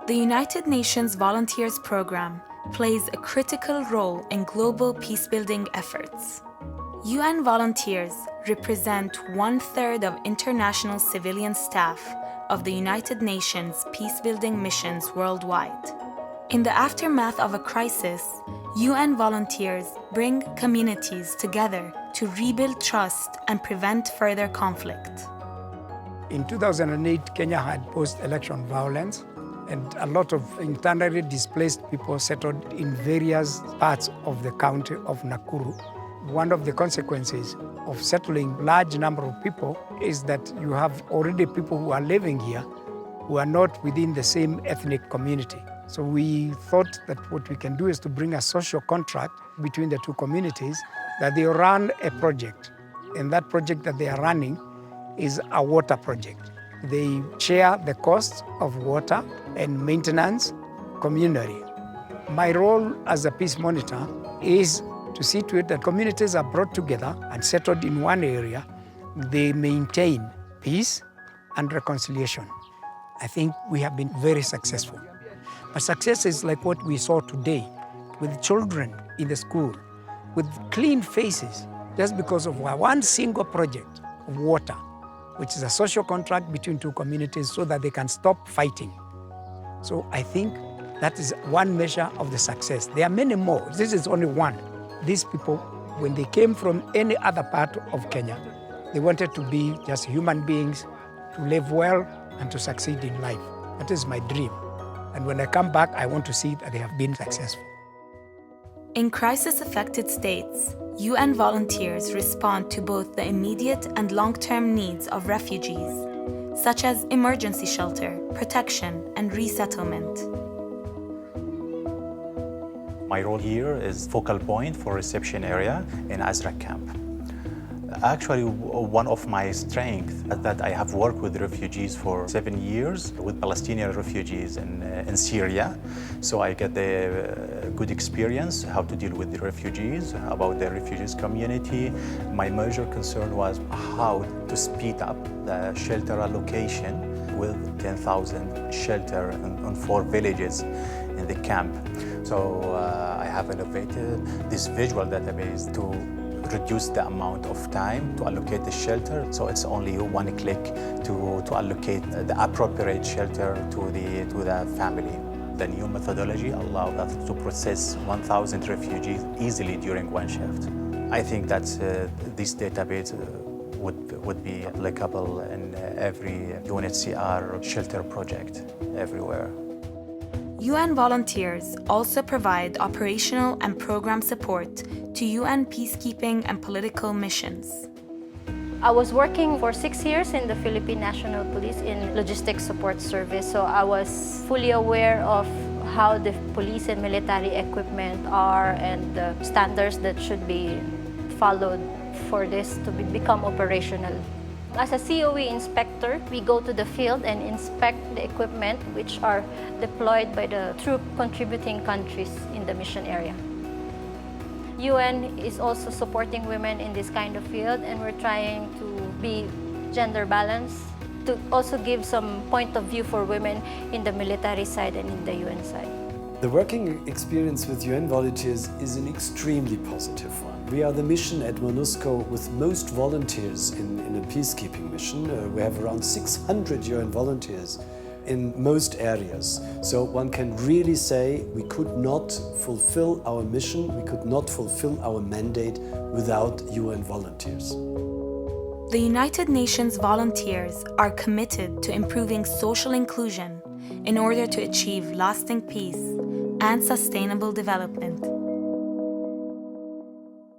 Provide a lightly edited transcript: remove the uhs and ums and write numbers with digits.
The United Nations Volunteers Program plays a critical role in global peacebuilding efforts. UN volunteers represent 1/3 of international civilian staff of the United Nations peacebuilding missions worldwide. In the aftermath of a crisis, UN volunteers bring communities together to rebuild trust and prevent further conflict. In 2008, Kenya had post-election violence, and a lot of internally displaced people settled in various parts of the county of Nakuru. One of the consequences of settling large number of people is that you have already people who are living here who are not within the same ethnic community. So we thought that what we can do is to bring a social contract between the two communities, that they run a project. And that project that they are running is a water project. They share the costs of water and maintenance communally. My role as a peace monitor is to see to it that communities are brought together and settled in one area. They maintain peace and reconciliation. I think we have been very successful. But success is like what we saw today, with children in the school, with clean faces, just because of one single project of water, which is a social contract between two communities so that they can stop fighting. So I think that is one measure of the success. There are many more. This is only one. These people, when they came from any other part of Kenya, they wanted to be just human beings, to live well and to succeed in life. That is my dream. And when I come back, I want to see that they have been successful. In crisis-affected states, UN volunteers respond to both the immediate and long-term needs of refugees, such as emergency shelter, protection, and resettlement. My role here is focal point for reception area in Azraq camp. Actually, one of my strengths is that I have worked with refugees for 7 years, with Palestinian refugees in Syria. So I get the good experience how to deal with the refugees, about the refugees community. My major concern was how to speed up the shelter allocation with 10,000 shelter in 4 villages in the camp. So I have innovated this visual database to reduce the amount of time to allocate the shelter. So it's only one click to allocate the appropriate shelter to the family. The new methodology allows us to process 1,000 refugees easily during one shift. I think that this database would be applicable in every UNHCR shelter project everywhere. UN volunteers also provide operational and program support to UN peacekeeping and political missions. I was working for 6 years in the Philippine National Police in Logistics Support Service, so I was fully aware of how the police and military equipment are and the standards that should be followed for this to become operational. As a COE inspector, we go to the field and inspect the equipment which are deployed by the troop contributing countries in the mission area. UN is also supporting women in this kind of field, and we're trying to be gender balanced, to also give some point of view for women in the military side and in the UN side. The working experience with UN volunteers is an extremely positive one. We are the mission at MONUSCO with most volunteers in a peacekeeping mission. We have around 600 UN volunteers in most areas. So one can really say we could not fulfill our mission, we could not fulfill our mandate without UN volunteers. The United Nations volunteers are committed to improving social inclusion in order to achieve lasting peace and sustainable development.